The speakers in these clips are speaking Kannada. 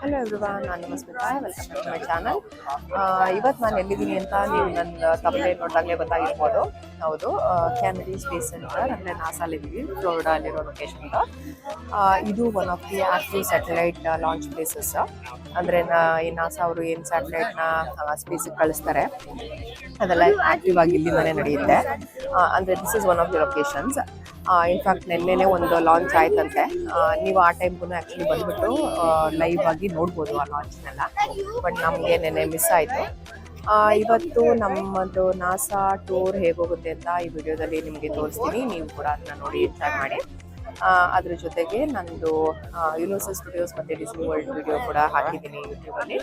ಹಲೋ ಎವ್ರಿವಾನ್, ನಾನು ನಿಮ್ಮ Smita. Welcome to my channel. ಇವತ್ತು ನಾನು ಎಲ್ಲಿದ್ದೀನಿ ಅಂತ ನೀವು ನನ್ನ ತಮ್ಮನೇಲಿ ನೋಡಿದಾಗಲೇ ಗೊತ್ತಾಗಿರ್ಬೋದು. ಹೌದು, ಕೆನಡಿ ಸ್ಪೇಸ್ ಸೆಂಟರ್ ಅಂದರೆ ನಾಸಾಲಿದ್ದೀವಿ, ಫ್ಲೋರಿಡಾಲಿರೋ ಲೊಕೇಶನ್. ಇದು one of the active satellite launch places. ಅಂದರೆ ಈ ನಾಸಾ ಅವರು ಏನು ಸ್ಯಾಟಲೈಟ್ನ ಸ್ಪೇಸಿಗೆ ಕಳಿಸ್ತಾರೆ ಅದೆಲ್ಲ ಆಕ್ಟಿವ್ ಆಗಿ ಇಲ್ಲಿಂದನೇ ನಡೆಯುತ್ತೆ. ಅಂದರೆ this is one of the locations. In fact ನೆನ್ನೆನೇ ಒಂದು ಲಾಂಚ್ ಆಯ್ತಂತೆ. ನೀವು ಆ ಟೈಮ್ಗೂ ಆ್ಯಕ್ಚುಲಿ ಬಂದ್ಬಿಟ್ಟು ಲೈವ್ ಆಗಿ ನೋಡ್ಬೋದು ಆ ಲಾಂಚ್ನೆಲ್ಲ. ಬಟ್ ನಮಗೆ ನೆನ್ನೆ ಮಿಸ್ ಆಯಿತು. ಇವತ್ತು ನಮ್ಮದು ನಾಸಾ ಟೂರ್ ಹೇಗೋಗುತ್ತೆ ಅಂತ ಈ ವಿಡಿಯೋದಲ್ಲಿ ನಿಮಗೆ ತೋರಿಸ್ತೀನಿ. ನೀವು ಕೂಡ ಅದನ್ನ ನೋಡಿ ಎಂಜಾಯ್ ಮಾಡಿ. ಅದ್ರ ಜೊತೆಗೆ ನಂದು ಯೂನಿವರ್ಸಲ್ ಸ್ಟುಡಿಯೋಸ್ ಮತ್ತು ಡಿಸ್ನಿ ವರ್ಲ್ಡ್ ವಿಡಿಯೋ ಕೂಡ ಹಾಕಿದ್ದೀನಿ ಯೂಟ್ಯೂಬಲ್ಲಿ.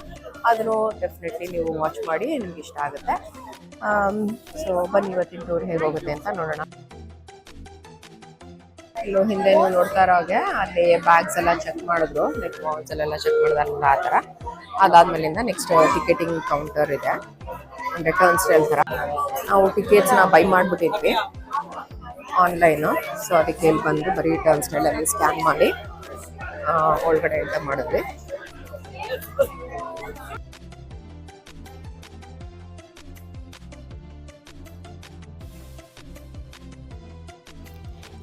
ಅದನ್ನು ಡೆಫಿನೆಟ್ಲಿ ನೀವು ವಾಚ್ ಮಾಡಿ, ನಿಮ್ಗೆ ಇಷ್ಟ ಆಗುತ್ತೆ. ಸೊ ಬನ್ನಿ ಇವತ್ತಿನ ಟೂರ್ ಹೇಗೋಗುತ್ತೆ ಅಂತ ನೋಡೋಣ. ಇಲ್ಲೂ ಹಿಂದೆ ನೀವು ನೋಡ್ತಾ ಇರೋ ಹಾಗೆ ಅಲ್ಲಿ ಬ್ಯಾಗ್ಸ್ ಎಲ್ಲ ಚೆಕ್ ಮಾಡಿದ್ರು, ಲೈಕ್ ವಾಲ್ಸಲ್ಲೆಲ್ಲ ಚೆಕ್ ಮಾಡಿದಾರಲ್ಲ ಆ ಥರ. ಅದಾದ್ಮೇಲಿಂದ ನೆಕ್ಸ್ಟ್ ಟಿಕೆಟಿಂಗ್ ಕೌಂಟರ್ ಇದೆ, ಅಂದರೆ ಟರ್ನ್ ಸ್ಟೈಲ್ ಥರ. ನಾವು ಟಿಕೆಟ್ಸ್ನ ಬೈ ಮಾಡಿಬಿಟ್ಟಿದ್ವಿ ಆನ್ಲೈನು. ಸೊ ಅದಕ್ಕೆ ಇಲ್ಲಿ ಬಂದು ಬರೀ ಟರ್ನ್ ಸ್ಟೈಲಲ್ಲಿ ಸ್ಕ್ಯಾನ್ ಮಾಡಿ ಒಳಗಡೆ ಎಂಟರ್ ಮಾಡಿದ್ವಿ.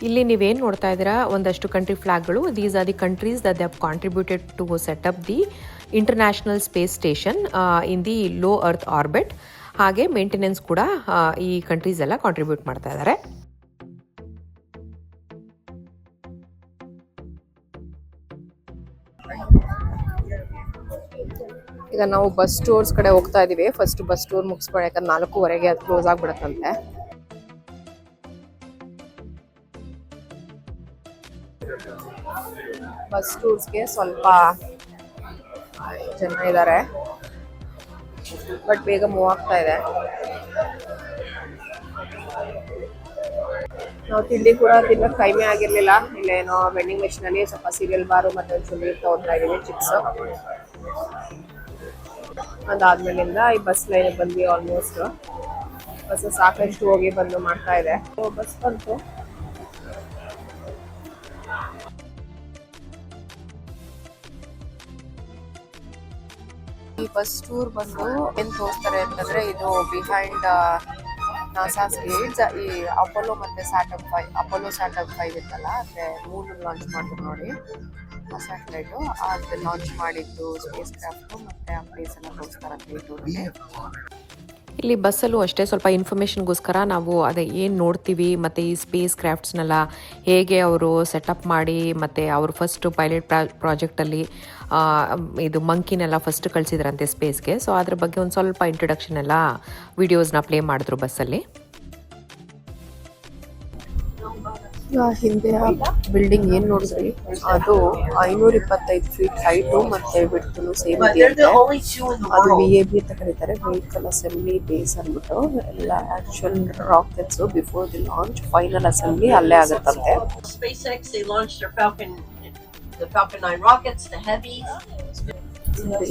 ಇಲ್ಲಿ ನೀವೇನು ನೋಡ್ತಾ ಇದ್ದೀರಾ ಒಂದಷ್ಟು ಕಂಟ್ರಿ ಫ್ಲಾಗ್ಗಳು. These are the countries that they have contributed to set up the international space station in the low earth orbit. ಹಾಗೆ ಮೇಂಟೆನೆನ್ಸ್ ಕೂಡ ಈ ಕಂಟ್ರೀಸ್ ಎಲ್ಲ ಕಾಂಟ್ರಿಬ್ಯೂಟ್ ಮಾಡ್ತಾ ಇದ್ದಾರೆ. ಈಗ ನಾವು ಬಸ್ ಟೂರ್ಸ್ ಕಡೆ ಹೋಗ್ತಾ ಇದೀವಿ. ಫಸ್ಟ್ ಬಸ್ ಟೂರ್ ಮುಗಿಸ್ಕೊಂಡು, ಯಾಕಂದ್ರೆ 4:15 ಅದು ಕ್ಲೋಸ್ ಆಗ್ಬಿಡತ್ತಂತೆ. ಬಸ್ ಟೂರ್ಸ್ಗೆ ಸ್ವಲ್ಪ ಜನ ಇದ್ದಾರೆ, ಬಟ್ ಬೇಗ ಮೂವ್ ಆಗ್ತಾ ಇದೆ. ನಾವು ತಿಂಡಿ ಕೂಡ ತಿನ್ನೋಕೆ ಕಡಿಮೆ ಆಗಿರ್ಲಿಲ್ಲ. ಇಲ್ಲೇನೋ ವೆಂಡಿಂಗ್ ಮೆಷಿನ್ ಅಲ್ಲಿ ಸ್ವಲ್ಪ ಸೀರಿಯಲ್ ಬಾರು ಮತ್ತೆ ಒಂದು ಚುಲ್ಲಿ ತಗೊಂತಾ ಇದೀವಿ, ಚಿಪ್ಸ್. ಅದಾದ್ಮೇಲಿಂದ ಈ ಬಸ್ ಲೈನ್ ಬಂದ್ವಿ. ಆಲ್ಮೋಸ್ಟ್ ಬಸ್ ಸಾಕಷ್ಟು ಹೋಗಿ ಬಂದು ಮಾಡ್ತಾ ಇದೆ. ಬಸ್ ಬಂತು. ಈ ಬಸ್ ಟೂರ್ ಬಂದು ಏನ್ ತೋರಿಸ್ತಾರೆ ಅಂತಂದ್ರೆ, ಇದು ಬಿಹೈಂಡ್ ನಾಸಾಸ್ ಗೇಟ್ಸ್ ಈ ಅಪೋಲೋ ಮತ್ತೆ ಅಪೋಲೋ ಸ್ಯಾಟರ್ನ್ 5 ಇತ್ತಲ್ಲ, ಅಂದ್ರೆ ಮೂನ್ ಲಾಂಚ್ ಮಾಡಿದ್ರು ನೋಡಿ ಆ ಸ್ಯಾಟಲೈಟ್. ಅದು ಲಾಂಚ್ ಮಾಡಿದ್ದು ಸ್ಪೇಸ್ ಕ್ರಾಫ್ಟ್ ಮತ್ತೆ ಆ ಪ್ಲೇಸ್ ಎಲ್ಲ ತೋರಿಸ್ತಾರಂತೆ ಈ ಟೂರಲ್ಲಿ. ಇಲ್ಲಿ ಬಸ್ಸಲ್ಲೂ ಅಷ್ಟೇ ಸ್ವಲ್ಪ ಇನ್ಫಾರ್ಮೇಷನ್ಗೋಸ್ಕರ ನಾವು ಅದೇ ಏನು ನೋಡ್ತೀವಿ ಮತ್ತು ಈ ಸ್ಪೇಸ್ ಕ್ರಾಫ್ಟ್ಸ್ನೆಲ್ಲ ಹೇಗೆ ಅವರು ಸೆಟಪ್ ಮಾಡಿ, ಮತ್ತು ಅವರು ಫಸ್ಟ್ ಪೈಲಟ್ ಪ್ರಾಜೆಕ್ಟಲ್ಲಿ ಇದು ಮಂಕಿನೆಲ್ಲ ಫಸ್ಟ್ ಕಳಿಸಿದ್ರಂತೆ ಸ್ಪೇಸ್ಗೆ. ಸೊ ಅದ್ರ ಬಗ್ಗೆ ಒಂದು ಸ್ವಲ್ಪ ಇಂಟ್ರೊಡಕ್ಷನ್ ಎಲ್ಲ ವಿಡಿಯೋಸ್ನ ಪ್ಲೇ ಮಾಡಿದ್ರು ಬಸ್ಸಲ್ಲಿ. ಹಿಂದೆ ಬಿಲ್ಡಿಂಗ್ ಏನ್ ನೋಡಿದ್ರಿ, ಅದು 525 ಫೀಟ್ ಹೈಟು ಮತ್ತೆ ವಿಡ್ತು ಸೇಮ್ ಇದೆಯಂತೆ. ಅದು VAB ಅಂತ ಕರೀತಾರೆ, ವೆಹಿಕಲ್ ಅಸೆಂಬ್ಲಿ ಬೇಸ್ ಅಂದ್ಬಿಟ್ಟು. ಎಲ್ಲ actual rockets before the launch final assembly ಅಲ್ಲೇ ಆಗುತ್ತಂತೆ.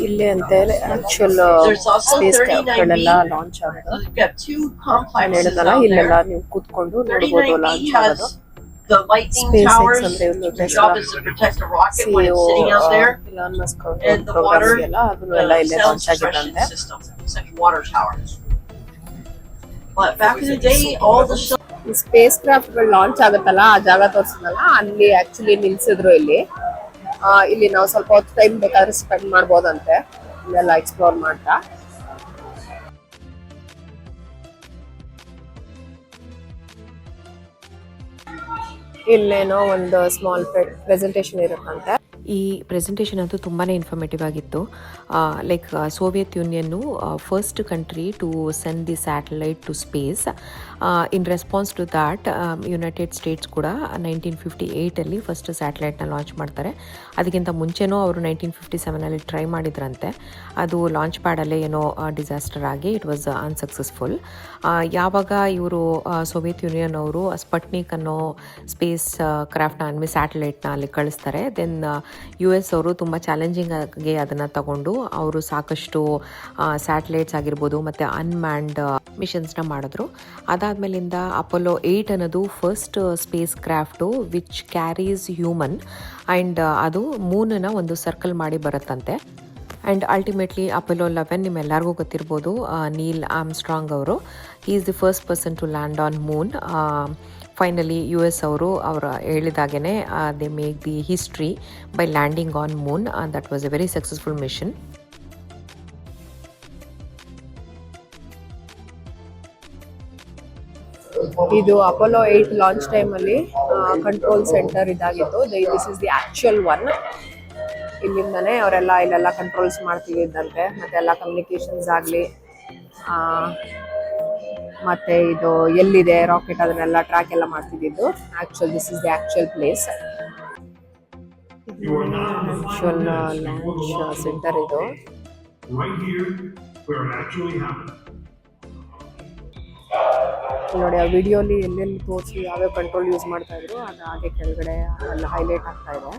ಇಲ್ಲೇ ಅಂತೆ ಆಕ್ಚುಯಲ್ ಸ್ಪೇಸ್ ಕ್ರಾಫ್ಟ್ಗಳೆಲ್ಲ ಲಾಂಚ್ ಆಗೋದು. ನಾನು ಹೇಳಿದ್ನಲ್ಲ, ಇಲ್ಲೆಲ್ಲ ನೀವು ಕೂತ್ಕೊಂಡು ನೋಡ್ಬೋದು ಲಾಂಚ್ ಆಗೋದು. The lightning towers, their job is to protect the rocket when it's sitting out there, and the water sound suppression system, it's like water towers. But back in the day, all the space ಕ್ರಾಫ್ಟ್ಗಳು ಲಾಂಚ್ ಆಗುತ್ತಲ್ಲ, ಆ ಜಾಗ ತೋರಿಸಿದ್ನಲ್ಲ, ಅಲ್ಲಿ ಆಕ್ಚುಲಿ ನಿಲ್ಸಿದ್ರು. ಇಲ್ಲಿ ನಾವು ಸ್ವಲ್ಪ ಹೊತ್ತು ಟೈಮ್ ಬೇಕಾದ್ರೆ ಸ್ಪೆಂಡ್ ಮಾಡ್ಬೋದಂತೆ ಇಲ್ಲೆಲ್ಲ ಎಕ್ಸ್ಪ್ಲೋರ್ ಮಾಡ್ತಾ. ಇಲ್ಲೇನೋ ಒಂದು ಸ್ಮಾಲ್ ಪ್ರೆಸೆಂಟೇಷನ್ ಇರುತ್ತಂತೆ. ಈ ಪ್ರೆಸೆಂಟೇಷನ್ ಅಂತೂ ತುಂಬಾ ಇನ್ಫಾರ್ಮೇಟಿವ್ ಆಗಿತ್ತು. ಲೈಕ್ ಸೋವಿಯತ್ ಯೂನಿಯನ್ನು first country to send the satellite to space. In response to that United States ಕೂಡ 1958 ಫಸ್ಟ್ ಸ್ಯಾಟಲೈಟ್ನ ಲಾಂಚ್ ಮಾಡ್ತಾರೆ. ಅದಕ್ಕಿಂತ ಮುಂಚೆನೂ ಅವರು 1957 ಟ್ರೈ ಮಾಡಿದ್ರಂತೆ. ಅದು ಲಾಂಚ್ ಪ್ಯಾಡಲ್ಲೇ ಏನೋ ಡಿಸಾಸ್ಟರ್ ಆಗಿ ಇಟ್ ವಾಸ್ ಅನ್ಸಕ್ಸಸ್ಫುಲ್. ಯಾವಾಗ ಇವರು ಸೋವಿಯತ್ ಯೂನಿಯನ್ ಅವರು ಸ್ಪಟ್ನಿಕ್ ಅನ್ನೋ ಸ್ಪೇಸ್ ಕ್ರಾಫ್ಟ್ನ ಸ್ಯಾಟಲೈಟ್ನ ಅಲ್ಲಿ ಕಳಿಸ್ತಾರೆ, ದೆನ್ US ಅವರು ತುಂಬ ಚಾಲೆಂಜಿಂಗ್ ಆಗಿ ಅದನ್ನು ತಗೊಂಡು ಅವರು ಸಾಕಷ್ಟು ಸ್ಯಾಟಲೈಟ್ಸ್ ಆಗಿರ್ಬೋದು ಮತ್ತು ಅನ್ಮ್ಯಾನ್ಡ್ ಮಿಷನ್ಸ್ನ ಮಾಡಿದ್ರು. ಅದಾದಮೇಲಿಂದ ಅಪೋಲೋ 8 ಅನ್ನೋದು first space craft which carries human and ಅದು ಮೂನನ್ನು ಒಂದು ಸರ್ಕಲ್ ಮಾಡಿ ಬರುತ್ತಂತೆ. ಆ್ಯಂಡ್ ಅಲ್ಟಿಮೇಟ್ಲಿ ಅಪೋಲೋ 11 ನಿಮ್ಮೆಲ್ಲರಿಗೂ ಗೊತ್ತಿರ್ಬೋದು, ನೀಲ್ ಆರ್ಮ್ಸ್ಟ್ರಾಂಗ್ ಅವರು he is the first person to land on moon. Finally US ಅವರು ಹೇಳಿದಾಗೇ they make the history by landing on moon. That was a very successful mission. ಇದು ಅಪೋಲೋ 8 ಲಾಂಚ್ ಟೈಮಲ್ಲಿ ಕಂಟ್ರೋಲ್ ಸೆಂಟರ್ ಇದಾಗಿತ್ತು. This is the actual one. ಇಲ್ಲಿಂದನೇ ಅವರೆಲ್ಲ ಇಲ್ಲೆಲ್ಲ ಕಂಟ್ರೋಲ್ಸ್ ಮಾಡ್ತಿದ್ದಂತೆ, ಮತ್ತೆ ಎಲ್ಲ ಕಮ್ಯುನಿಕೇಶನ್ಸ್ ಆಗಲಿ ಮತ್ತೆ ಇದು ಎಲ್ಲಿದೆ ರಾಕೆಟ್ ಅದನ್ನೆಲ್ಲ ಟ್ರ್ಯಾಕ್ ಎಲ್ಲ ಮಾಡ್ತಿದ್ದು. Actual this is the actual place. Actual launch centre ಇದು. ನೋಡಿ ಆ ವಿಡಿಯೋಲಿ ಎಲ್ಲೆಲ್ಲಿ ತೋರಿಸಿ ಯಾವ್ಯಾವ ಕಂಟ್ರೋಲ್ ಯೂಸ್ ಮಾಡ್ತಾ ಇದ್ರು ಅದು ಹಾಗೆ ಕೆಳಗಡೆ ಎಲ್ಲ ಹೈಲೈಟ್ ಆಗ್ತಾ ಇದೆ.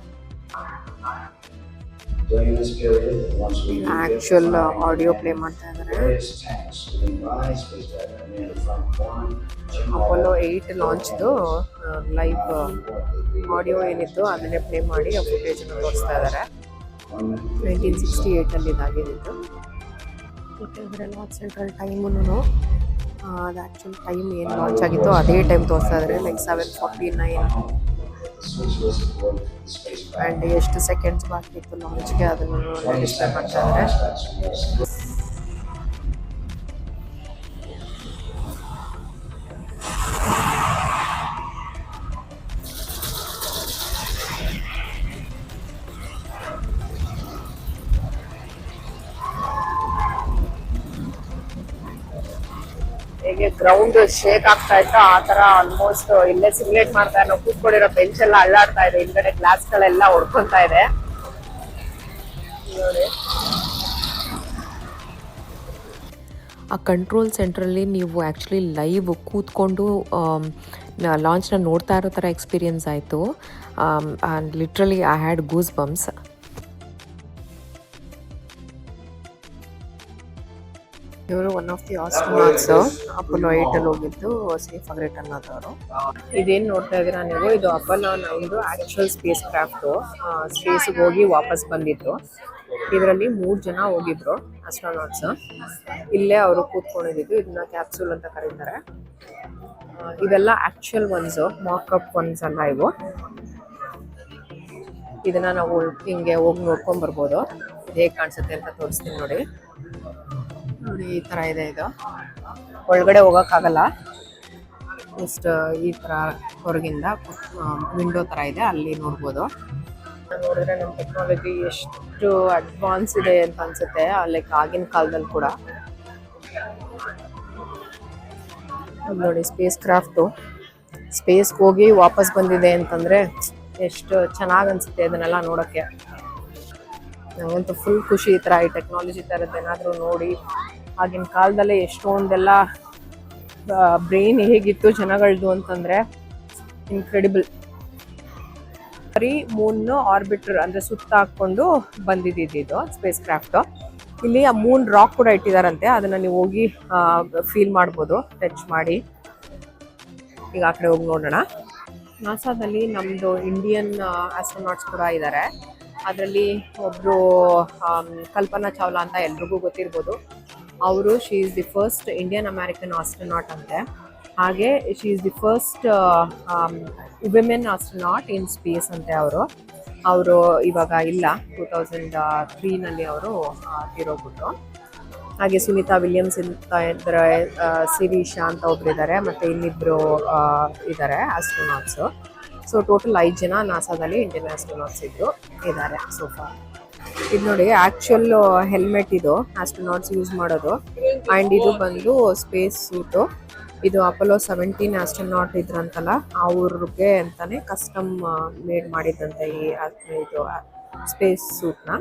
ಆಕ್ಚುಯಲ್ ಆಡಿಯೋ ಪ್ಲೇ ಮಾಡ್ತಾ ಇದ್ದಾರೆ. ಅಪೋಲೋ 8 ಲಾಂಚ್ದು ಲೈವ್ ಆಡಿಯೋ ಏನಿತ್ತು ಅದನ್ನೇ ಪ್ಲೇ ಮಾಡಿ ಆ ಫುಟೇಜ್ ತೋರಿಸ್ತಾ ಇದ್ದಾರೆ. 1968 ಇದಾಗಿದ್ದು. ಕೆಳಗಡೆ ಲಾಂಚ್ ಸೆಂಟ್ರಲ್ ಟೈಮನ್ನು ಅದು ಆ್ಯಕ್ಚುಲಿ ಟೈಮ್ ಏನು ಲಾಂಚ್ ಆಗಿತ್ತು ಅದೇ ಟೈಮ್ ತೋರಿಸ್ತಾ ಇದ್ದಾರೆ, ಲೈಕ್ 7:49 ಆ್ಯಂಡ್ ಎಷ್ಟು ಸೆಕೆಂಡ್ಸ್ ಬಾಕಿ ಇತ್ತು ಲಾಂಚ್ಗೆ ಅದನ್ನು ಡಿಸ್ಪ್ಲೇ ಮಾಡ್ತಾ ಇದ್ದಾರೆ. ಹೇಗೆ ಗ್ರೌಂಡ್ ಶೇಕ್ ಆಗ್ತಾ ಇತ್ತು ಆ ತರ ಆಲ್ಮೋಸ್ಟ್ ಇಲ್ಲೇ ಸಿಮ್ಯುಲೇಟ್ ಮಾಡ್ತಾ ನಾವು ಕೂತ್ಕೊಂಡಿರೋ ಬೆಂಚ್ ಎಲ್ಲ ಅಳ್ಳಾಡ್ತಾ ಇದೆ. ಹಿಂದ್ಗಡೆ ಗ್ಲಾಸ್ ಗಳೆಲ್ಲ ಹೊಡ್ಕೊಂತಾ ಇದೆ ನೋಡಿ. ಆ ಕಂಟ್ರೋಲ್ ಸೆಂಟ್ರಲ್ಲಿ ನೀವು ಆ್ಯಕ್ಚುಲಿ ಲೈವ್ ಕೂತ್ಕೊಂಡು ಲಾಂಚ್ನ ನೋಡ್ತಾ ಇರೋ ಥರ ಎಕ್ಸ್ಪೀರಿಯನ್ಸ್ ಆಯಿತು. Literally I had goose bumps. ಇವರು one of the astronauts Apollo 8 ಅಲ್ಲಿ ಹೋಗಿದ್ದು ಸೇಫ್ ಆಗಿ ರಿಟರ್ನ್ ಆದವರು. ಇದೇನು ನೋಡ್ತಾ ಇದ್ದೀರಾ ನೀವು, ಇದು ಅಪೋಲೋ 9 ಆಕ್ಚುಯಲ್ ಸ್ಪೇಸ್ ಕ್ರಾಫ್ಟು. ಸ್ಪೇಸ್ಗೆ ಹೋಗಿ ವಾಪಸ್ ಬಂದಿದ್ರು. ಇದರಲ್ಲಿ 3 ಜನ ಹೋಗಿದ್ರು ಆಸ್ಟ್ರೋನಾಟ್ಸ್. ಇಲ್ಲೇ ಅವರು ಕೂತ್ಕೊಂಡಿದ್ದು. ಇದನ್ನ ಕ್ಯಾಪ್ಸೂಲ್ ಅಂತ ಕರೀತಾರೆ. ಇವೆಲ್ಲ ಆಕ್ಚುಯಲ್ ಒನ್ಸು, ಮಾಕಪ್ ಒನ್ಸ್ ಅಲ್ಲ ಇವು. ಇದನ್ನ ನಾವು ಹಿಂಗೆ ಹೋಗಿ ನೋಡ್ಕೊಂಡ್ ಬರ್ಬೋದು. ಇದು ಹೇಗೆ ಕಾಣಿಸುತ್ತೆ ಅಂತ ತೋರಿಸ್ತೀನಿ ನೋಡಿ. ನೋಡಿ ಈ ಥರ ಇದೆ. ಇದು ಒಳಗಡೆ ಹೋಗೋಕ್ಕಾಗಲ್ಲ, ಜಸ್ಟ್ ಈ ಥರ ಹೊರಗಿಂದ ವಿಂಡೋ ಥರ ಇದೆ, ಅಲ್ಲಿ ನೋಡ್ಬೋದು. ನೋಡಿದ್ರೆ ನಮ್ಮ ಟೆಕ್ನಾಲಜಿ ಎಷ್ಟು ಅಡ್ವಾನ್ಸ್ ಇದೆ ಅಂತ ಅನ್ಸುತ್ತೆ, ಲೈಕ್ ಆಗಿನ ಕಾಲದಲ್ಲಿ ಕೂಡ. ನೋಡಿ ಸ್ಪೇಸ್ ಕ್ರಾಫ್ಟು ಸ್ಪೇಸ್ಗೆ ಹೋಗಿ ವಾಪಸ್ ಬಂದಿದೆ ಅಂತಂದರೆ ಎಷ್ಟು ಚೆನ್ನಾಗಿ ಅನಿಸುತ್ತೆ ಅದನ್ನೆಲ್ಲ ನೋಡೋಕ್ಕೆ. ನಂಗಂತೂ ಫುಲ್ ಖುಷಿ ಈ ಥರ ಈ ಟೆಕ್ನಾಲಜಿ ಥರದ್ದು ಏನಾದರೂ ನೋಡಿ. ಆಗಿನ ಕಾಲದಲ್ಲೇ ಎಷ್ಟೊಂದೆಲ್ಲ ಬ್ರೈನ್ ಹೇಗಿತ್ತು ಜನಗಳದ್ದು ಅಂತಂದರೆ ಇನ್ಕ್ರೆಡಿಬಲ್. ಬರೀ ಮೂನ್ ಆರ್ಬಿಟರ್ ಅಂದರೆ ಸುತ್ತ ಹಾಕ್ಕೊಂಡು ಬಂದಿದ್ದು ಸ್ಪೇಸ್ ಕ್ರಾಫ್ಟು. ಇಲ್ಲಿ ಆ ಮೂನ್ ರಾಕ್ ಕೂಡ ಇಟ್ಟಿದಾರಂತೆ, ಅದನ್ನು ನೀವು ಹೋಗಿ ಫೀಲ್ ಮಾಡ್ಬೋದು ಟಚ್ ಮಾಡಿ. ಈಗ ಆ ಕಡೆ ಹೋಗಿ ನೋಡೋಣ. ನಾಸಾದಲ್ಲಿ ನಮ್ಮದು ಇಂಡಿಯನ್ ಆಸ್ಟ್ರೋನಾಟ್ಸ್ ಕೂಡ ಇದ್ದಾರೆ. ಅದರಲ್ಲಿ ಒಬ್ಬರು ಕಲ್ಪನಾ ಚಾವ್ಲಾ ಅಂತ ಎಲ್ರಿಗೂ ಗೊತ್ತಿರ್ಬೋದು. ಅವರು she is the first Indian American astronaut ಅಂತೆ. ಹಾಗೆ she is the first women astronaut in space ಅಂತೆ. ಅವರು ಇವಾಗ ಇಲ್ಲ, 2003 ಅವರು ತೀರೋಗ್ಬಿಟ್ರು. ಹಾಗೆ ಸುನೀತಾ ವಿಲಿಯಮ್ಸ್ ಅಂತ ಇದ್ದಾರೆ, ಸಿರೀಶಾ ಅಂತ ಒಬ್ರು ಇದ್ದಾರೆ, ಮತ್ತು ಇನ್ನಿಬ್ಬರು ಇದ್ದಾರೆ ಆಸ್ಟ್ರೋನಾಟ್ಸು. ಸೊ ಟೋಟಲ್ 5 ಜನ ನಾಸಾದಲ್ಲಿ ಇಂಡಿಯನ್ ಆಸ್ಟ್ರೋನಾಟ್ಸ್ ಇದ್ದಾರೆ ಸೋಫಾ. ಇದು ನೋಡಿ ಆ್ಯಕ್ಚುಯಲ್ ಹೆಲ್ಮೆಟ್ ಇದು ಆಸ್ಟ್ರೋನಾಟ್ಸ್ ಯೂಸ್ ಮಾಡೋದು. ಆ್ಯಂಡ್ ಇದು ಬಂದು ಸ್ಪೇಸ್ ಸೂಟು. ಇದು ಅಪೋಲೋ 17 ಆಸ್ಟ್ರೋನಾಟ್ ಇದ್ರಂತಲ್ಲ ಅವ್ರಿಗೆ ಅಂತಾನೆ ಕಸ್ಟಮ್ ಮೇಡ್ ಮಾಡಿದ್ದಂತೆ ಇದು ಸ್ಪೇಸ್ ಸೂಟ್ನ.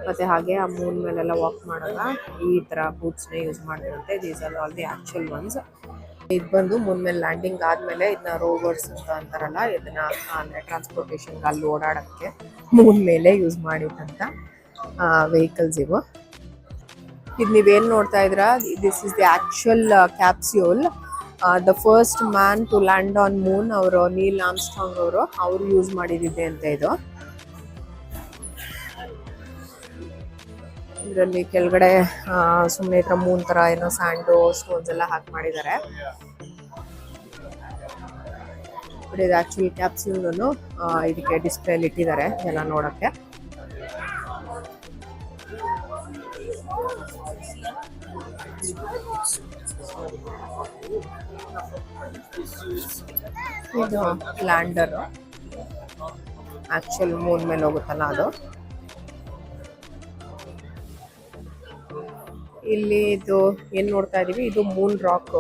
ಮತ್ತು ಹಾಗೆ ಆ ಮೂನ್ ಮೇಲೆಲ್ಲ ವಾಕ್ ಮಾಡುವಾಗ ಈ ಥರ ಬೂಟ್ಸ್ನ ಯೂಸ್ ಮಾಡಿದಂತೆ. These are all the actual once. ಇದು ಬಂದು ಮೂನ್ ಮೇಲೆ ಲ್ಯಾಂಡಿಂಗ್ ಆದ್ಮೇಲೆ ಇದನ್ನ ರೋವರ್ಸ್ ಅಂತ ಅಂತಾರಲ್ಲ, ಇದನ್ನ ಅಂದ್ರೆ ಟ್ರಾನ್ಸ್ಪೋರ್ಟೇಷನ್ ಅಲ್ಲಿ ಓಡಾಡಕ್ಕೆ ಮೂನ್ ಮೇಲೆ ಯೂಸ್ ಮಾಡಿದಂತ ವೆಹಿಕಲ್ಸ್ ಇವು. ಇದು ನೀವೇನ್ ನೋಡ್ತಾ ಇದ್ರ, this is the actual capsule. The first man to land on moon ಅವರು ನೀಲ್ ಆರ್ಮ್ಸ್ಟ್ರಾಂಗ್ ಅವರು ಯೂಸ್ ಮಾಡಿದಿದೆ ಅಂತ ಇದು. ಇದರಲ್ಲಿ ಕೆಳಗಡೆ ಸುಮ್ಮನೆ ಈ ಥರ ಮೂನ್ ತರ ಏನೋ ಸ್ಯಾಂಡು ಸ್ಟೋನ್ಸ್ ಎಲ್ಲ ಹಾಕಿ ಮಾಡಿದ್ದಾರೆ. ಇದು ಆಕ್ಚುಲಿ ಕ್ಯಾಪ್ಸ್ಯೂಲ್ ಇದಕ್ಕೆ ಡಿಸ್ಪ್ಲೇಲಿ ಇಟ್ಟಿದ್ದಾರೆ ಜನ ನೋಡಕ್ಕೆ. ಇದು ಲ್ಯಾಂಡರ್ ಆಕ್ಚುಲ್ ಮೂನ್ ಮೇಲೆ ಹೋಗುತ್ತಲ್ಲ ಅದು. ಇಲ್ಲಿ ಇದು ಏನ್ ನೋಡ್ತಾ ಇದೀವಿ, ಇದು ಮೂನ್ ರಾಕ್.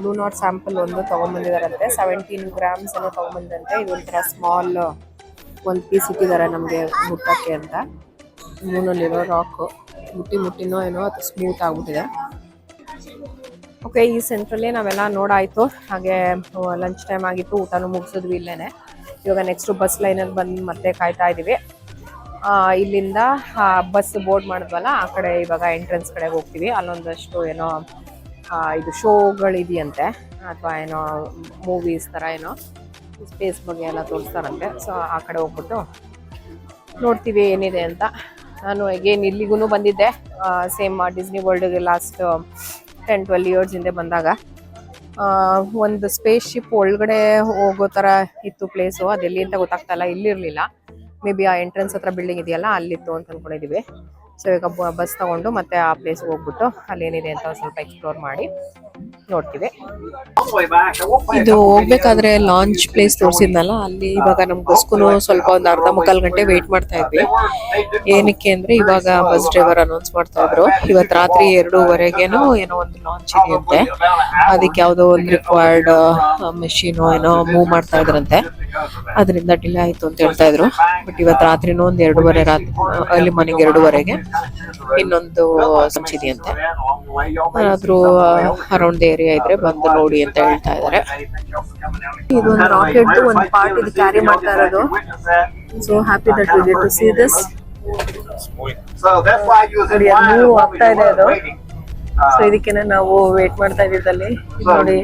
ಲೂನಾರ್ ಸ್ಯಾಂಪಲ್ ಒಂದು ತಗೊಂಡ್ಬಂದಿದಾರಂತೆ, 17 grams ಏನೋ ತಗೊಂಡ್ಬಂದಂತೆ. ಇದು ಒಂಥರ ಸ್ಮಾಲ್ ಒಂದು ಪೀಸ್ ಇಟ್ಟಿದ್ದಾರೆ ನಮಗೆ ಮುಟ್ಟಕ್ಕೆ ಅಂತ. ಮೂನಲ್ಲಿರೋ ರಾಕ್ ಮುಟ್ಟಿನೋ ಏನೋ ಅದು ಸ್ಮೂತ್ ಆಗ್ಬಿಟ್ಟಿದೆ. ಓಕೆ, ಈ ಸೆಂಟ್ರಲ್ಲಿ ನಾವೆಲ್ಲ ನೋಡಾಯ್ತು. ಹಾಗೆ ಲಂಚ್ ಟೈಮ್ ಆಗಿತ್ತು, ಊಟನೂ ಮುಗಿಸಿದ್ವಿ ಇಲ್ಲೇನೆ. ಇವಾಗ ನೆಕ್ಸ್ಟ್ ಬಸ್ ಲೈನಲ್ಲಿ ಬಂದು ಮತ್ತೆ ಕಾಯ್ತಾ ಇದೀವಿ. ಇಲ್ಲಿಂದ ಬಸ್ ಬೋರ್ಡ್ ಮಾಡಿದ್ವಲ್ಲ, ಆ ಕಡೆ ಇವಾಗ ಎಂಟ್ರೆನ್ಸ್ ಕಡೆಗೆ ಹೋಗ್ತೀವಿ. ಅಲ್ಲೊಂದಷ್ಟು ಏನೋ ಇದು ಶೋಗಳಿದೆಯಂತೆ, ಅಥವಾ ಏನೋ ಮೂವೀಸ್ ಥರ ಏನೋ ಸ್ಪೇಸ್ ಬಗ್ಗೆ ಎಲ್ಲ ತೋರಿಸ್ತಾರಂತೆ. ಸೊ ಆ ಕಡೆ ಹೋಗ್ಬಿಟ್ಟು ನೋಡ್ತೀವಿ ಏನಿದೆ ಅಂತ. ನಾನು ಅಗೇನ್ ಇಲ್ಲಿಗೂ ಬಂದಿದ್ದೆ, ಸೇಮ್ ಡಿಸ್ನಿ ವರ್ಲ್ಡ್ಗೆ ಲಾಸ್ಟ್ 10-12 years ಹಿಂದೆ ಬಂದಾಗ. ಒಂದು ಸ್ಪೇಸ್ ಶಿಪ್ ಒಳಗಡೆ ಹೋಗೋ ಥರ ಇತ್ತು ಪ್ಲೇಸು. ಅದೆಲ್ಲಿ ಅಂತ ಗೊತ್ತಾಗ್ತಾ ಇಲ್ಲ, ಇಲ್ಲಿರಲಿಲ್ಲ. ಮೇ ಬಿ ಆ ಎಂಟ್ರೆನ್ಸ್ ಹತ್ರ ಬಿಲ್ಡಿಂಗ್ ಇದೆಯಲ್ಲ ಅಲ್ಲಿತ್ತು ಅಂತ ಅನ್ಕೊಂಡಿದೀವಿ. ಸೊ ಈಗ ಬಸ್ ತಗೊಂಡು ಮತ್ತೆ ಆ ಪ್ಲೇಸ್ಗೆ ಹೋಗ್ಬಿಟ್ಟು ಅಲ್ಲಿ ಏನಿದೆ ಅಂತ ಸ್ವಲ್ಪ ಎಕ್ಸ್ಪ್ಲೋರ್ ಮಾಡಿ ನೋಡ್ತೀವಿ. ಇದು ಹೋಗ್ಬೇಕಾದ್ರೆ ಲಾಂಚ್ ಪ್ಲೇಸ್ ತೋರಿಸಿದ್ನಲ್ಲ, ಅಲ್ಲಿ ಇವಾಗ ನಮ್ಗೋಸ್ಕೂ ಸ್ವಲ್ಪ ಒಂದು ಅರ್ಧ ಮುಕ್ಕಾಲು ಗಂಟೆ ವೇಟ್ ಮಾಡ್ತಾ ಇದ್ವಿ. ಏನಕ್ಕೆ ಅಂದ್ರೆ ಇವಾಗ ಬಸ್ ಡ್ರೈವರ್ ಅನೌನ್ಸ್ ಮಾಡ್ತಾ ಇದ್ರು, ಇವತ್ತು ರಾತ್ರಿ 2:15 ಏನೋ ಒಂದು ಲಾಂಚ್ ಇದೆಯಂತೆ. ಅದಕ್ಕೆ ಯಾವುದೋ ಒಂದು ರಿಕ್ವೈರ್ಡ್ ಮೆಷಿನ್ ಏನೋ ಮೂವ್ ಮಾಡ್ತಾ ಇದ್ರಂತೆ, ಅದರಿಂದ ಡಿಲೇ ಆಯ್ತು ಅಂತ ಹೇಳ್ತಾ ಇದ್ರು. ಬಟ್ ಇವತ್ತು ರಾತ್ರಿನೂ ಒಂದು 2:30 ರಾತ್ರಿ ಅರ್ಲಿ ಮಾರ್ನಿಂಗ್ 2:15 ಇನ್ನೊಂದು ಲಾಂಚ್ ಇದೆಯಂತೆ. ಆದ್ರೂ ಅರೌಂಡ್ ದ ಏರಿಯಾ ಇದ್ರೆ ಬಂದು ನೋಡಿ ಅಂತ ಹೇಳ್ತಾ ಇದ್ದಾರೆ. ಇದೊಂದು ರಾಕೆಟ್ ಒಂದು ಪಾರ್ಟ್ ಇದು ಕ್ಯಾರಿ ಮಾಡ್ತಾ ಇರೋದು. So happy that we get to see this. ನೋಡಿ ಅದು ಆಗ್ತಾ ಇದೆ ಅದು. ಸೊ ಇದಕ್ಕೇನೆ ನಾವು ವೇಟ್ ಮಾಡ್ತಾ ಇದ್ದಿದ್ದಲ್ಲಿ. ನೋಡಿ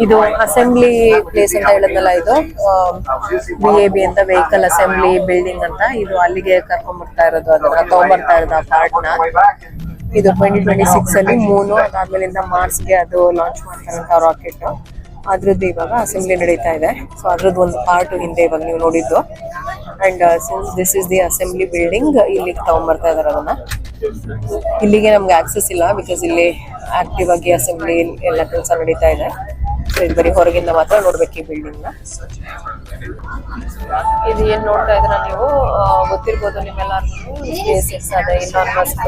ಇದು ಅಸೆಂಬ್ಲಿ ಪ್ಲೇಸ್ ಅಂತ ಹೇಳಿದ್ನಲ್ಲ, ಇದು VAB ಅಂತ ವೆಹಿಕಲ್ ಅಸೆಂಬ್ಲಿ ಬಿಲ್ಡಿಂಗ್ ಅಂತ. ಇದು ಅಲ್ಲಿಗೆ ಕರ್ಕೊಂಡ್ ಬರ್ತಾ ಇರೋದು, ಅದನ್ನ ತಗೊಂಡ್ಬರ್ತಾ ಇರೋದು ಆ ಪಾರ್ಟ್ ನ. ಇದು 2026 ಅಲ್ಲಿ ಮೂನು, ಅದಾದ್ಮೇಲಿಂದ ಮಾರ್ಸ್ಗೆ ಅದು ಲಾಂಚ್ ಮಾಡ್ತಾರಂತ ರಾಕೆಟ್. ಅದ್ರದ್ದು ಇವಾಗ ಅಸೆಂಬ್ಲಿ ನಡೀತಾ ಇದೆ. ಸೊ ಅದ್ರದ್ದು ಒಂದು ಪಾರ್ಟ್ ಹಿಂದೆ ಇವಾಗ ನೀವು ನೋಡಿದ್ದು. And since this is the assembly building, ಇಲ್ಲಿಗೆ ತಗೊಂಡ್ಬರ್ತಾ ಇದಾರೆ ಅದನ್ನ. ಇಲ್ಲಿಗೆ ನಮ್ಗೆ ಆಕ್ಸೆಸ್ ಇಲ್ಲ, ಬಿಕಾಸ್ ಇಲ್ಲಿ ಆಕ್ಟಿವ್ ಆಗಿ ಅಸೆಂಬ್ಲಿ ಎಲ್ಲ ಕೆಲಸ ನಡೀತಾ ಇದೆ. ಸೊ ಇದು ಬರೀ ಹೊರಗಿಂದ ಮಾತ್ರ ನೋಡ್ಬೇಕು ಈ ಬಿಲ್ಡಿಂಗ್ ನ. ಇದು ಏನ್ ನೋಡ್ತಾ ಇದ್ರ ನೀವು, ಗೊತ್ತಿರ್ಬೋದು ನಿಮ್ಮೆಲ್ಲರಿಗೂ, SpaceX ಅದೇ ಇಲಾನ್ ಮಸ್ಕ್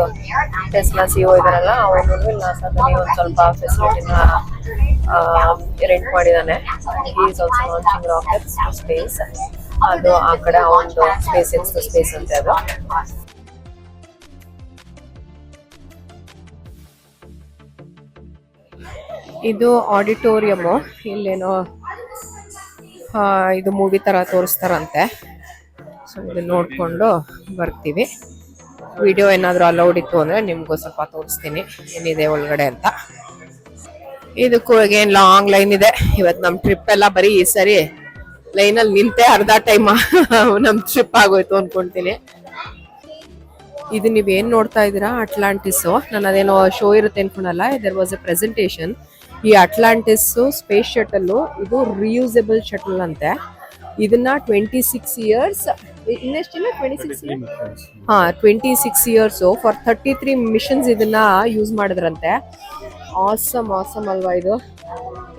ಟೆಸ್ಲಾ CEO ಇದಾರಲ್ಲ, ಅವನು ಇಲ್ಲಿ ನಾಸಾದಲ್ಲಿ ಒಂದು ಸ್ವಲ್ಪ ಫೆಸಿಲಿಟಿನ ರೆಂಟ್ ಮಾಡಿದಾನೆ. Is also launching rockets to space. ಅದು ಆ ಕಡೆ ಒಂದು SpaceX ಟು ಸ್ಪೇಸ್ ಅಂತ ಅದು. ಇದು ಆಡಿಟೋರಿಯಮು. ಇಲ್ಲೇನೋ ಇದು ಮೂವಿ ತರ ತೋರಿಸ್ತಾರಂತೆ. ಸೊ ಇದು ನೋಡ್ಕೊಂಡು ಬರ್ತೀವಿ. ವಿಡಿಯೋ ಏನಾದರೂ ಅಲೌಡ್ ಇತ್ತು ಅಂದ್ರೆ ನಿಮ್ಗೂ ಸ್ವಲ್ಪ ತೋರಿಸ್ತೀನಿ ಏನಿದೆ ಒಳಗಡೆ ಅಂತ. ಇದಕ್ಕೂ ಏನು ಲಾಂಗ್ ಲೈನ್ ಇದೆ. ಇವತ್ತು ನಮ್ಮ ಟ್ರಿಪ್ ಎಲ್ಲ ಬರೀ ಈ ಸರಿ ಲೈನಲ್ಲಿ ನಿಂತೆ ಅರ್ಧ ಟೈಮ್ ನಮ್ಮ ಟ್ರಿಪ್ ಆಗೋಯ್ತು ಅನ್ಕೊಂತೀನಿ. ಇದು ನೀವೇನ್ ನೋಡ್ತಾ ಇದ್ದೀರಾ ಅಟ್ಲಾಂಟಿಸ್. ನಾನು ಅದೇನೋ ಶೋ ಇರುತ್ತೆ ಅನ್ಕೊಳಲ್ಲ, ದೆರ್ ವಾಸ್ ಎ ಪ್ರೆಸೆಂಟೇಷನ್. ಈ ಅಟ್ಲಾಂಟಿಸ್ ಸ್ಪೇಸ್ ಶಟಲ್ ಇದು ರಿಯೂಸಬಲ್ ಶಟಲ್ ಅಂತೆ. ಇದನ್ನ 26 years, ಇನ್ನೆಷ್ಟಿಲ್ಲ 26 years ಫಾರ್ 33 ಮಿಷನ್ಸ್ ಇದನ್ನ ಯೂಸ್ ಮಾಡಿದ್ರಂತೆ. ಆಸಮ್ ಅಲ್ವಾ ಇದು.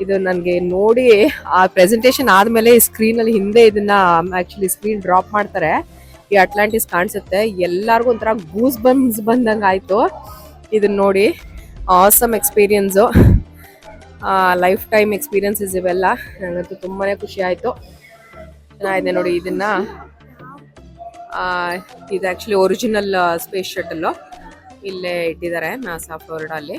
ಇದು ನನಗೆ ನೋಡಿ ಆ ಪ್ರೆಸೆಂಟೇಷನ್ ಆದ್ಮೇಲೆ ಸ್ಕ್ರೀನ್ ಅಲ್ಲಿ ಹಿಂದೆ ಇದನ್ನ ಆಕ್ಚುಲಿ ಸ್ಕ್ರೀನ್ ಡ್ರಾಪ್ ಮಾಡ್ತಾರೆ, ಈ ಅಟ್ಲಾಂಟಿಸ್ ಕಾಣಿಸುತ್ತೆ. ಎಲ್ಲಾರ್ಗು ಒಂಥರ ಗೂಸ್ ಬಂದಂಗ ಆಯ್ತು ಇದನ್ನ ನೋಡಿ. Awesome experience, life time experiences ಇವೆಲ್ಲ. ನನಗಂತೂ ತುಂಬಾನೇ ಖುಷಿ ಆಯ್ತು. ಚೆನ್ನಾಗಿದೆ ನೋಡಿ. ಇದನ್ನ ಇದು ಆಕ್ಚುಲಿ ಒರಿಜಿನಲ್ ಸ್ಪೇಸ್ ಶಟಲ್ ಇಲ್ಲೇ ಇಟ್ಟಿದ್ದಾರೆ ನಾಸಾ ಫ್ಲೋರಿಡಾ ಅಲ್ಲಿ.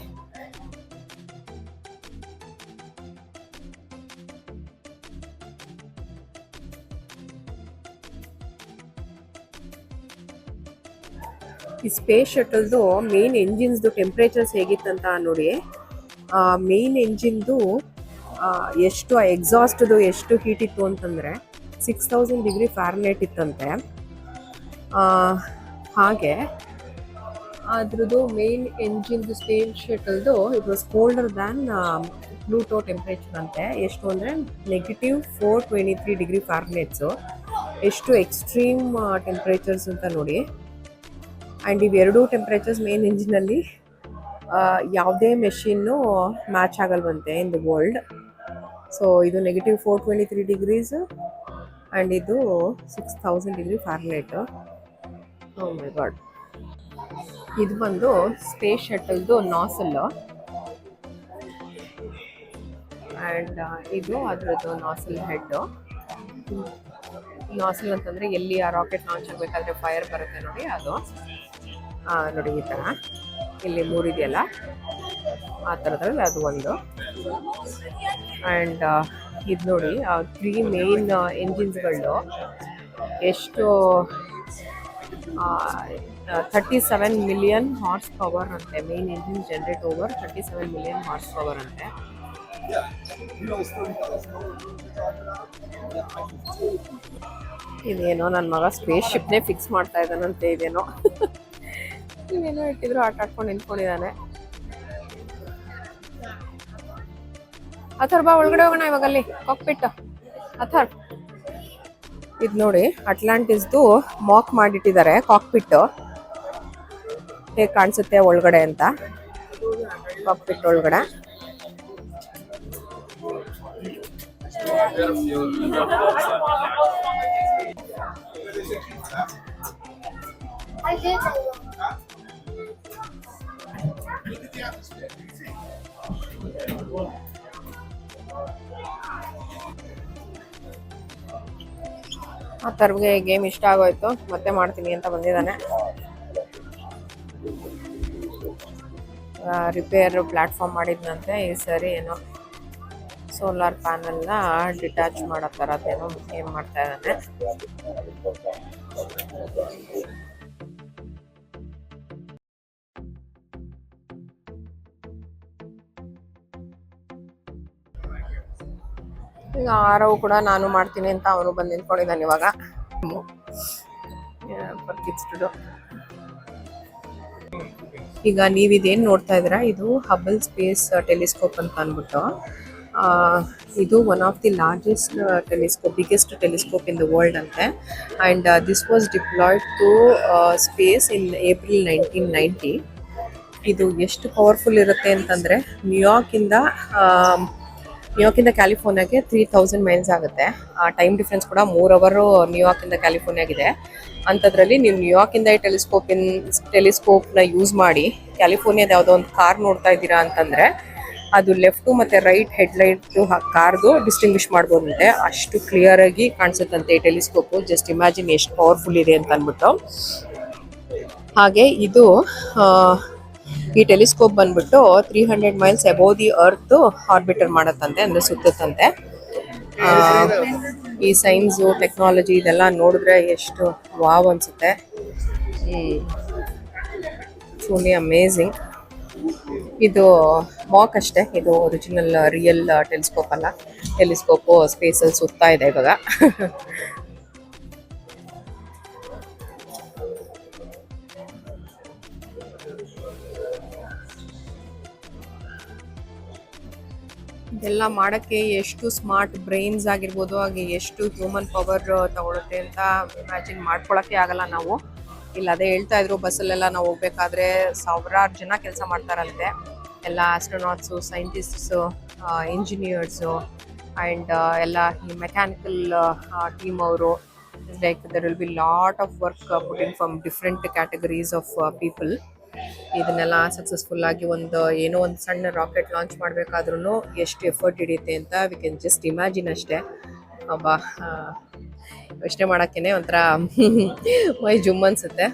ಈ ಸ್ಪೇಸ್ ಶಟಲ್ದು ಮೇನ್ ಎಂಜಿನ್ಸ್ದು ಟೆಂಪ್ರೇಚರ್ಸ್ ಹೇಗಿತ್ತಂತ ನೋಡಿ. ಮೇನ್ ಎಂಜಿನ್ದು ಎಷ್ಟು ಎಕ್ಸಾಸ್ಟ್ದು ಎಷ್ಟು ಹೀಟ್ ಇತ್ತು ಅಂತಂದರೆ 6000 ಡಿಗ್ರಿ ಫ್ಯಾರನೈಟ್ ಇತ್ತಂತೆ. ಹಾಗೆ ಅದ್ರದ್ದು ಮೇನ್ ಎಂಜಿನ್ದು ಸ್ಪೇಸ್ ಶಟಲ್ದು it was colder than Pluto temperature ಅಂತೆ. ಎಷ್ಟು ಅಂದರೆ -423 ಡಿಗ್ರಿ ಫ್ಯಾರನೈಟ್ಸು. ಎಷ್ಟು ಎಕ್ಸ್ಟ್ರೀಮ್ ಟೆಂಪ್ರೇಚರ್ಸ್ ಅಂತ ನೋಡಿ. ಆ್ಯಂಡ್ ಇವೆರಡೂ ಟೆಂಪ್ರೇಚರ್ಸ್ ಮೇನ್ ಇಂಜಿನಲ್ಲಿ ಯಾವುದೇ ಮೆಷಿನ್ನು ಮ್ಯಾಚ್ ಆಗಲ್ವಂತೆ ಇನ್ ದ ವರ್ಲ್ಡ್. ಸೊ ಇದು -423 ಡಿಗ್ರೀಸ್ ಆ್ಯಂಡ್ ಇದು 6000 degree Fahrenheit. Oh my God. ಇದು ಬಂದು ಸ್ಪೇಸ್ ಶಟಲ್ದು ನಾಸಲ್ ಆ್ಯಂಡ್ ಇದು ಅದರದ್ದು ನಾಸಲ್ ಹೆಡ್. ನಾಸಲ್ ಅಂತಂದರೆ ಎಲ್ಲಿ ಆ ರಾಕೆಟ್ ಲಾಂಚ್ ಆಗಬೇಕಾದ್ರೆ ಫೈರ್ ಬರುತ್ತೆ ನೋಡಿ, ಅದು ನೋಡಿ ಈ ಥರ ಇಲ್ಲಿ 3 ಇದೆಯಲ್ಲ ಆ ಥರದ್ರಲ್ಲಿ ಅದು ಒಂದು. ಆ್ಯಂಡ್ ಇದು ನೋಡಿ 3 ಮೇನ್ ಎಂಜಿನ್ಸ್ಗಳು ಎಷ್ಟು 37 ಮಿಲಿಯನ್ ಹಾರ್ಸ್ ಪವರ್ ಅಂತೆ. Main engine generate over 37 million horse power ಅಂತೆ. ಇದೇನೋ ನನ್ನ ಮಗ ಸ್ಪೇಸ್ ಶಿಪ್ನೇ ಫಿಕ್ಸ್ ಮಾಡ್ತಾ ಇದ್ದಾನಂತೆ. ಇದೇನೋ ಇದೇನೋ ಇಟ್ಟಿದ್ರು ಆಟ ಆಡ್ಕೊಂಡು ನಿಂತ್ಕೊಂಡಿದ್ದಾನೆ. ಅಥರ್ ಬಾ ಒಳಗಡೆ ಹೋಗೋಣ ಇವಾಗ. ಅಲ್ಲಿ ಕಾಕ್ಪಿಟ್ ಅಥರ್. ಇದು ನೋಡಿ ಅಟ್ಲಾಂಟಿಸ್ದು ಮಾಕ್ ಮಾಡಿಟ್ಟಿದ್ದಾರೆ ಕಾಕ್ಪಿಟ್. ಹೇಗೆ ಕಾಣಿಸುತ್ತೆ ಒಳಗಡೆ ಅಂತ ಕಾಕ್ಪಿಟ್ ಒಳಗಡೆ. ಆ ಥರಗೆ ಗೇಮ್ ಇಷ್ಟ ಆಗೋಯ್ತು, ಮತ್ತೆ ಮಾಡ್ತೀನಿ ಅಂತ ಬಂದಿದ್ದಾನೆ. ರಿಪೇರ್ ಪ್ಲಾಟ್ಫಾರ್ಮ್ ಮಾಡಿದ್ನಂತೆ. ಈ ಸರಿ ಏನೋ ಸೋಲಾರ್ ಪ್ಯಾನಲ್ನ ಡಿಟ್ಯಾಚ್ ಮಾಡೋ ಥರದ್ದೇನೋ ಏನು ಮಾಡ್ತಾ ಇದ್ದಾನೆ. ಈಗ ಆರವು ಕೂಡ ನಾನು ಮಾಡ್ತೀನಿ ಅಂತ ಅವನು ಬಂದು ನಿಂತ್ಕೊಂಡಿದ್ದಾನೆ ಇವಾಗ. ಈಗ ನೀವಿದೇನು ನೋಡ್ತಾ ಇದ್ದೀರಾ, ಇದು ಹಬಲ್ ಸ್ಪೇಸ್ ಟೆಲಿಸ್ಕೋಪ್ ಅಂತ ಅಂದ್ಬಿಟ್ಟು. ಇದು one of the largest telescope, biggest telescope in the world ಅಂತೆ. And this was deployed to space in April 1990. ಇದು ಎಷ್ಟು ಪವರ್ಫುಲ್ ಇರುತ್ತೆ ಅಂತಂದರೆ ನ್ಯೂಯಾರ್ಕಿಂದ ಕ್ಯಾಲಿಫೋರ್ನಿಯಾಗೆ 3000 ಮೈಲ್ಸ್ ಆಗುತ್ತೆ. ಟೈಮ್ ಡಿಫ್ರೆನ್ಸ್ ಕೂಡ 3 ಅವರು ನ್ಯೂಯಾರ್ಕಿಂದ ಕ್ಯಾಲಿಫೋರ್ನಿಯಾಗಿದೆ. ಅಂಥದ್ರಲ್ಲಿ ನೀವು ನ್ಯೂಯಾರ್ಕಿಂದ ಈ ಟೆಲಿಸ್ಕೋಪ್ನ ಯೂಸ್ ಮಾಡಿ ಕ್ಯಾಲಿಫೋರ್ನಿಯಾದ ಯಾವುದೋ ಒಂದು ಕಾರ್ ನೋಡ್ತಾ ಇದ್ದೀರಾ ಅಂತಂದರೆ ಅದು ಲೆಫ್ಟು ಮತ್ತು ರೈಟ್ ಹೆಡ್ಲೈಟು ಕಾರ್ದು ಡಿಸ್ಟಿಂಗ್ವಿಷ್ ಮಾಡ್ಬೋದಂತೆ. ಅಷ್ಟು ಕ್ಲಿಯರಾಗಿ ಕಾಣಿಸುತ್ತಂತೆ ಈ ಟೆಲಿಸ್ಕೋಪು. ಜಸ್ಟ್ ಇಮ್ಯಾಜಿನ್ ಎಷ್ಟು ಪವರ್ಫುಲ್ ಇದೆ ಅಂತ ಅಂದ್ಬಿಟ್ಟು. ಹಾಗೆ ಇದು ಈ ಟೆಲಿಸ್ಕೋಪ್ ಬಂದ್ಬಿಟ್ಟು 300 miles above the earth orbiter ಮಾಡತ್ತಂತೆ, ಅಂದರೆ ಸುತ್ತುತ್ತಂತೆ. ಈ ಸೈನ್ಸು ಟೆಕ್ನಾಲಜಿ ಇದೆಲ್ಲ ನೋಡಿದ್ರೆ ಎಷ್ಟು ವಾವ್ ಅನಿಸುತ್ತೆ. Truly amazing. ಇದು ಮಾಕ್ ಅಷ್ಟೇ, ಇದು ಒರಿಜಿನಲ್ ರಿಯಲ್ ಟೆಲಿಸ್ಕೋಪ್ ಅಲ್ಲ. ಟೆಲಿಸ್ಕೋಪು ಸ್ಪೇಸಲ್ಲಿ ಸುತ್ತಾ ಇದೆ ಇವಾಗ. ಇದೆಲ್ಲ ಮಾಡೋಕ್ಕೆ ಎಷ್ಟು ಸ್ಮಾರ್ಟ್ ಬ್ರೈನ್ಸ್ ಆಗಿರ್ಬೋದು, ಹಾಗೆ ಎಷ್ಟು ಹ್ಯೂಮನ್ ಪವರ್ ತಗೊಳುತ್ತೆ ಅಂತ ಇಮ್ಯಾಜಿನ್ ಮಾಡ್ಕೊಳಕ್ಕೆ ಆಗಲ್ಲ ನಾವು. ಇಲ್ಲ ಅದೇ ಹೇಳ್ತಾ ಇದ್ರು, ಬಸ್ಸಲ್ಲೆಲ್ಲ ನಾವು ಹೋಗ್ಬೇಕಾದ್ರೆ ಸಾವಿರಾರು ಜನ ಕೆಲಸ ಮಾಡ್ತಾರಂತೆ. ಎಲ್ಲ ಆಸ್ಟ್ರೋನಾಟ್ಸು, ಸೈಂಟಿಸ್ಟ್ಸು, ಇಂಜಿನಿಯರ್ಸು ಆ್ಯಂಡ್ ಎಲ್ಲ ಈ ಮೆಕ್ಯಾನಿಕಲ್ ಟೀಮ್ ಅವರು. Like there will be lot of work putting from different categories of people. ಇದನ್ನೆಲ್ಲ ಸಕ್ಸಸ್ಫುಲ್ಲಾಗಿ ಏನೋ ಒಂದು ಸಣ್ಣ ರಾಕೆಟ್ ಲಾಂಚ್ ಮಾಡಬೇಕಾದ್ರೂ ಎಷ್ಟು ಎಫರ್ಟ್ ಹಿಡಿಯುತ್ತೆ ಅಂತ ವಿ ಕ್ಯಾನ್ ಜಸ್ಟ್ ಇಮ್ಯಾಜಿನ್ ಅಷ್ಟೇ. ಅಬ್ಬಾ, ಯೋಚನೆ ಮಾಡೋಕ್ಕೇ ಒಂಥರ ಮೈ ಜುಮ್ ಅನಿಸುತ್ತೆ.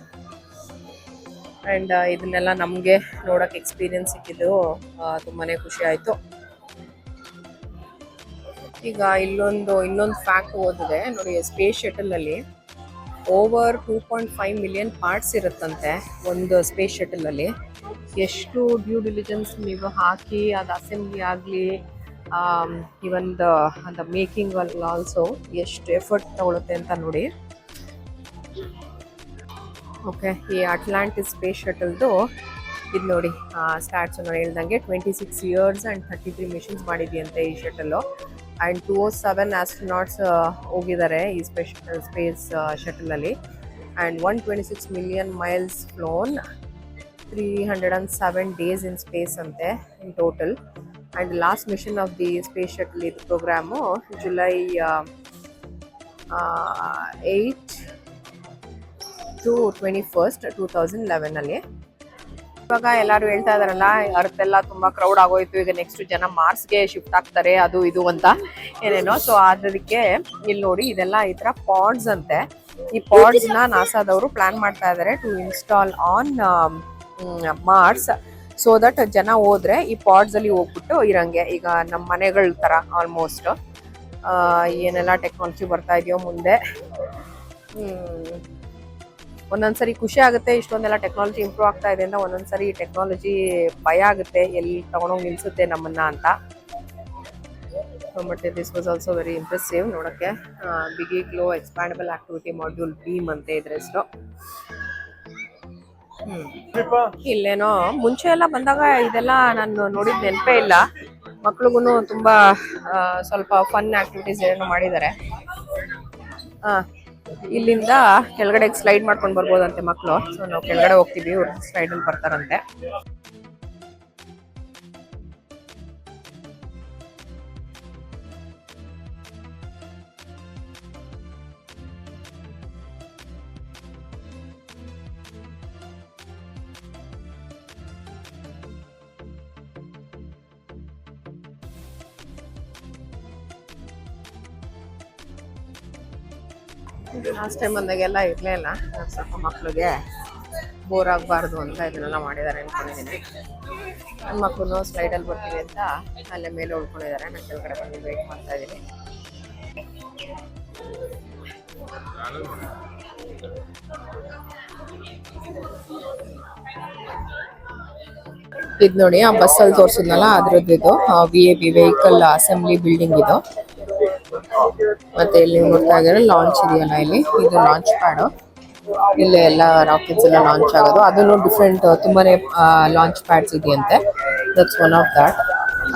ಆ್ಯಂಡ್ ಇದನ್ನೆಲ್ಲ ನಮಗೆ ನೋಡೋಕ್ಕೆ ಎಕ್ಸ್ಪೀರಿಯನ್ಸ್ ಸಿಕ್ಕಿದ್ದು ತುಂಬಾ ಖುಷಿ ಆಯಿತು. ಈಗ ಇನ್ನೊಂದು ಫ್ಯಾಕ್ಟ್ ಓದಿದೆ ನೋಡಿ. ಸ್ಪೇಸ್ ಶಟಲಲ್ಲಿ ಓವರ್ 2.5 ಮಿಲಿಯನ್ ಪಾರ್ಟ್ಸ್ ಇರುತ್ತಂತೆ ಒಂದು ಸ್ಪೇಸ್ ಶಟಲಲ್ಲಿ. ಎಷ್ಟು ಡ್ಯೂ ಡಿಲಿಜೆನ್ಸ್ ನೀವು ಹಾಕಿ ಅದು ಅಸೆಂಬ್ಲಿ ಆಗಲಿ ಇವನ್ ದ ಮೇಕಿಂಗ್ ಆಲ್ಸೋ ಎಷ್ಟು ಎಫರ್ಟ್ ತಗೊಳುತ್ತೆ ಅಂತ ನೋಡಿ. ಓಕೆ, ಈ ಅಟ್ಲಾಂಟಿಸ್ ಸ್ಪೇಸ್ ಶಟಲ್ದು ಇದು ನೋಡಿ ಸ್ಟಾರ್ಟ್ಸ್ ನಾನು ಹೇಳ್ದಂಗೆ 26 years ಆ್ಯಂಡ್ 33 ಮಿಷನ್ಸ್ ಮಾಡಿದೆಯಂತೆ ಈ ಶಟಲ್ಲು. ಆ್ಯಂಡ್ 207 ಆಸ್ಟ್ರೋನಾಟ್ಸ್ ಹೋಗಿದ್ದಾರೆ ಈ ಸ್ಪೇಸ್ ಶಟಲಲ್ಲಿ. And 126 million miles flown, 307 days in space ಅಂತೆ in total. And last mission of the space shuttle ಇದು ಪ್ರೋಗ್ರಾಮು July 8 to 21st 2011 ಇವಾಗ ಎಲ್ಲರೂ ಹೇಳ್ತಾ ಇದಾರಲ್ಲ, ಅರ್ತ್ ಎಲ್ಲ ತುಂಬಾ ಕ್ರೌಡ್ ಆಗೋಯ್ತು, ಈಗ ನೆಕ್ಸ್ಟ್ ಜನ ಮಾರ್ಸ್ಗೆ ಶಿಫ್ಟ್ ಆಗ್ತಾರೆ ಅದು ಇದು ಅಂತ ಏನೇನೋ. ಸೊ ಅದಕ್ಕೆ ಇಲ್ಲಿ ನೋಡಿ ಇದೆಲ್ಲ ಈ ತರ ಪಾಡ್ಸ್ ಅಂತೆ. ಈ ಪಾಡ್ಸ್ ನ ನಾಸಾದವರು ಪ್ಲಾನ್ ಮಾಡ್ತಾ ಇದಾರೆ to install on Mars, so that ಜನ ಹೋದ್ರೆ ಈ ಪಾಡ್ಸ್ ಅಲ್ಲಿ ಹೋಗ್ಬಿಟ್ಟು ಇರಂಗೆ. ಈಗ ನಮ್ಮ ಮನೆಗಳ ತರ ಆಲ್ಮೋಸ್ಟ್ ಏನೆಲ್ಲ ಟೆಕ್ನಾಲಜಿ ಬರ್ತಾ ಇದೆಯೋ ಮುಂದೆ. ಒಂದೊಂದ್ಸರಿ ಖುಷಿ ಆಗುತ್ತೆ ಇಷ್ಟೊಂದೆಲ್ಲ ಟೆಕ್ನಾಲಜಿ ಇಂಪ್ರೂವ್ ಆಗ್ತಾ ಇದೆ ಅಂತ, ಒಂದೊಂದ್ಸರಿ ಟೆಕ್ನಾಲಜಿ ಭಯ ಆಗುತ್ತೆ ಎಲ್ಲಿ ತಗೊಂಡೋಗಿ ನಿಲ್ಸುತ್ತೆ ನಮ್ಮನ್ನ ಅಂತ. But this was also very impressive ನೋಡಕ್ಕೆ. ಬಿಗಿ glow expandable activity module beam ಅಂತ ಇದ್ರ ಹೆಸರು. ಇಲ್ಲೇನೋ ಮುಂಚೆ ಎಲ್ಲ ಬಂದಾಗ ಇದೆಲ್ಲ ನಾನು ನೋಡಿದ ನೆನಪೇ ಇಲ್ಲ. ಮಕ್ಳಿಗೂ ತುಂಬಾ ಸ್ವಲ್ಪ ಫನ್ ಆಕ್ಟಿವಿಟೀಸ್ ಏನೋ ಮಾಡಿದ್ದಾರೆ. ಇಲ್ಲಿಂದ ಕೆಳಗಡೆ ಸ್ಲೈಡ್ ಮಾಡ್ಕೊಂಡು ಬರ್ಬೋದಂತೆ ಮಕ್ಕಳು. ಸೊ ನಾವು ಕೆಳಗಡೆ ಹೋಗ್ತೀವಿ, ಇವ್ರು ಸ್ಲೈಡ್ ಅಲ್ಲಿ ಬರ್ತಾರಂತೆ. ಲಾಸ್ಟ್ ಟೈಮ್ ಬಂದಾಗೆಲ್ಲ ಇರಲೇ ಇಲ್ಲ, ಸ್ವಲ್ಪ ಮಕ್ಳಿಗೆ ಬೋರ್ ಆಗಬಾರ್ದು ಅಂತ ಇದನ್ನೆಲ್ಲ ಮಾಡಿದ್ದಾರೆ ಅನ್ಕೊಂಡಿದ್ದೀನಿ. ನನ್ನ ಮಕ್ಕಳು ಸ್ಲೈಡಲ್ಲಿ ಬರ್ತೀವಿ ಅಂತ ಅಲ್ಲೇ ಮೇಲೆ ಉಳ್ಕೊಂಡಿದ್ದಾರೆ. ನಾನು ಕೆಳಗಡೆ ಬಂದು ವೇಟ್ ಮಾಡ್ತಾ ಇದ್ದೀನಿ. ಇದು ನೋಡಿ ಆ ಬಸ್ಸಲ್ಲಿ ತೋರಿಸಿದ್ನಲ್ಲ ಅದ್ರದ್ದು ಇದು VAB ವೆಹಿಕಲ್ ಅಸೆಂಬ್ಲಿ ಬಿಲ್ಡಿಂಗ್ ಇದು. ಮತ್ತೆ ಇಲ್ಲಿ ನೋಡ್ತಾ ಇದ್ದಾರೆ ಲಾಂಚ್ ಇದೆಯಲ್ಲ, ಇಲ್ಲಿ ಇದು ಲಾಂಚ್ ಪ್ಯಾಡ್. ಇಲ್ಲಿ ಎಲ್ಲ ರಾಕೆಟ್ಸ್ ಎಲ್ಲ ಲಾಂಚ್ ಆಗೋದು. ಅದನ್ನು ಡಿಫ್ರೆಂಟ್ ತುಂಬಾನೇ ಲಾಂಚ್ ಪ್ಯಾಡ್ಸ್ ಇದೆಯಂತೆ. That's one of that.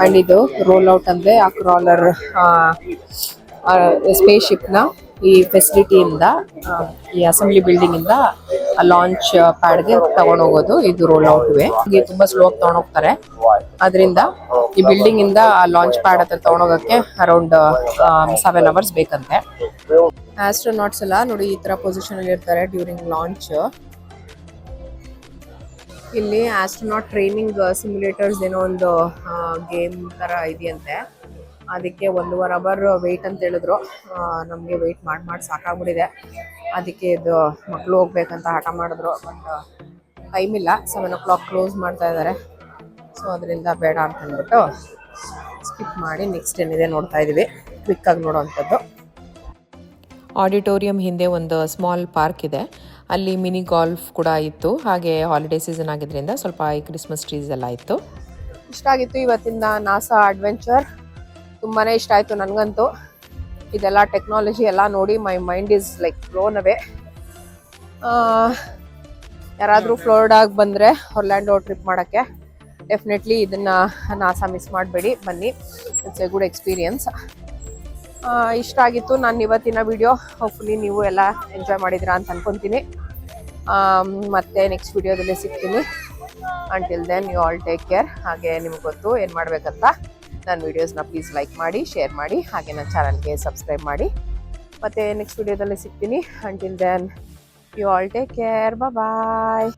And ಇದು ರೋಲ್ ಔಟ್ ಅಂದ್ರೆ ಆ ಕ್ರಾಲರ್ ಸ್ಪೇಸ್ ಶಿಪ್ ನ ಈ ಫೆಸಿಲಿಟಿಯಿಂದ ಈ ಅಸೆಂಬ್ಲಿ ಬಿಲ್ಡಿಂಗ್ ಇಂದ ಲಾಂಚ್ ಪ್ಯಾಡ್ಗೆ ತಗೊಂಡೋಗೋದು. ಇದು ರೋಲ್ ಔಟ್ ವೇ. ಇದು ತುಂಬಾ ಸ್ಲೋ ಆಗಿ ತಗೊಂಡೋಗ್ತಾರೆ. ಅದರಿಂದ ಈ ಬಿಲ್ಡಿಂಗ್ ಇಂದ ಆ ಲಾಂಚ್ ಪ್ಯಾಡ್ ಹತ್ರ ತಗೊಂಡೋಗಕ್ಕೆ ಅರೌಂಡ್ 7 hours ಬೇಕಂತೆ. ಆಸ್ಟ್ರೋನಾಟ್ಸ್ ಎಲ್ಲ ನೋಡಿ ಈ ತರ ಪೊಸಿಷನ್ ಅಲ್ಲಿ ಇರ್ತಾರೆ ಡ್ಯೂರಿಂಗ್ ಲಾಂಚ್. ಇಲ್ಲಿ ಆಸ್ಟ್ರೋನಾಟ್ ಟ್ರೈನಿಂಗ್ ಸಿಮ್ಯುಲೇಟರ್ಸ್ ಏನೋ ಒಂದು ಗೇಮ್ ತರ ಇದೆಯಂತೆ. ಅದಕ್ಕೆ 1.5 hour ವೆಯ್ಟ್ ಅಂತ ಹೇಳಿದ್ರು. ನಮಗೆ ವೆಯ್ಟ್ ಮಾಡಿ ಸಾಕಾಗ್ಬಿಟ್ಟಿದೆ. ಅದಕ್ಕೆ ಇದು ಮಕ್ಕಳು ಹೋಗ್ಬೇಕಂತ ಹಠ ಮಾಡಿದ್ರು. ಬಟ್ ಟೈಮ್ ಇಲ್ಲ, 7 o'clock ಕ್ಲೋಸ್ ಮಾಡ್ತಾ ಇದ್ದಾರೆ. ಸೊ ಅದರಿಂದ ಬೇಡ ಅಂತ ಅಂದ್ಬಿಟ್ಟು ಸ್ಕಿಪ್ ಮಾಡಿ ನೆಕ್ಸ್ಟ್ ಏನಿದೆ ನೋಡ್ತಾ ಇದೀವಿ, ಕ್ವಿಕ್ ಆಗಿ ನೋಡೋವಂಥದ್ದು. ಆಡಿಟೋರಿಯಂ ಹಿಂದೆ ಒಂದು ಸ್ಮಾಲ್ ಪಾರ್ಕ್ ಇದೆ, ಅಲ್ಲಿ ಮಿನಿ ಗಾಲ್ಫ್ ಕೂಡ ಇತ್ತು. ಹಾಗೆ ಹಾಲಿಡೇ ಸೀಸನ್ ಆಗಿದ್ರಿಂದ ಸ್ವಲ್ಪ ಈ ಕ್ರಿಸ್ಮಸ್ ಟ್ರೀಸ್ ಎಲ್ಲ ಇತ್ತು. ಇಷ್ಟ ಆಗಿತ್ತು ಇವತ್ತಿನ ನಾಸಾ ಅಡ್ವೆಂಚರ್. ತುಂಬಾನೇ ಇಷ್ಟ ಆಯ್ತು ನನಗಂತೂ. ಇದೆಲ್ಲ ಟೆಕ್ನಾಲಜಿ ಎಲ್ಲ ನೋಡಿ my mind is like blown away. ಯಾರಾದರೂ ಫ್ಲೋರಿಡಾಗೆ ಬಂದರೆ ಒರ್ಲ್ಯಾಂಡೋ ಟ್ರಿಪ್ ಮಾಡೋಕ್ಕೆ ಡೆಫಿನೆಟ್ಲಿ ಇದನ್ನ ನಾಸಾ ಮಿಸ್ ಮಾಡಬೇಡಿ, ಬನ್ನಿ. It's a good experience. ಇಷ್ಟ ಆಗಿತ್ತು ನಾನು ಇವತ್ತಿನ ವಿಡಿಯೋ. ಹೋಪ್ಫುಲಿ ನೀವು ಎಲ್ಲ ಎಂಜಾಯ್ ಮಾಡಿದಿರಾ ಅಂತ ಅನ್ಕೊತೀನಿ. ಮತ್ತೆ ನೆಕ್ಸ್ಟ್ ವಿಡಿಯೋದಲ್ಲಿ ಸಿಗ್ತೀನಿ. Until then you all take care. ಹಾಗೆ ನಿಮ್ಗೆ ಗೊತ್ತು ಏನು ಮಾಡಬೇಕಂತ. ನನ್ನ ವೀಡಿಯೋಸ್ನ ಪ್ಲೀಸ್ ಲೈಕ್ ಮಾಡಿ, ಶೇರ್ ಮಾಡಿ, ಹಾಗೆ ನನ್ನ ಚಾನಲ್ಗೆ ಸಬ್ಸ್ಕ್ರೈಬ್ ಮಾಡಿ. ಮತ್ತೆ ನೆಕ್ಸ್ಟ್ ವಿಡಿಯೋದಲ್ಲಿ ಸಿಗ್ತೀನಿ. Until then you all take care. Bye.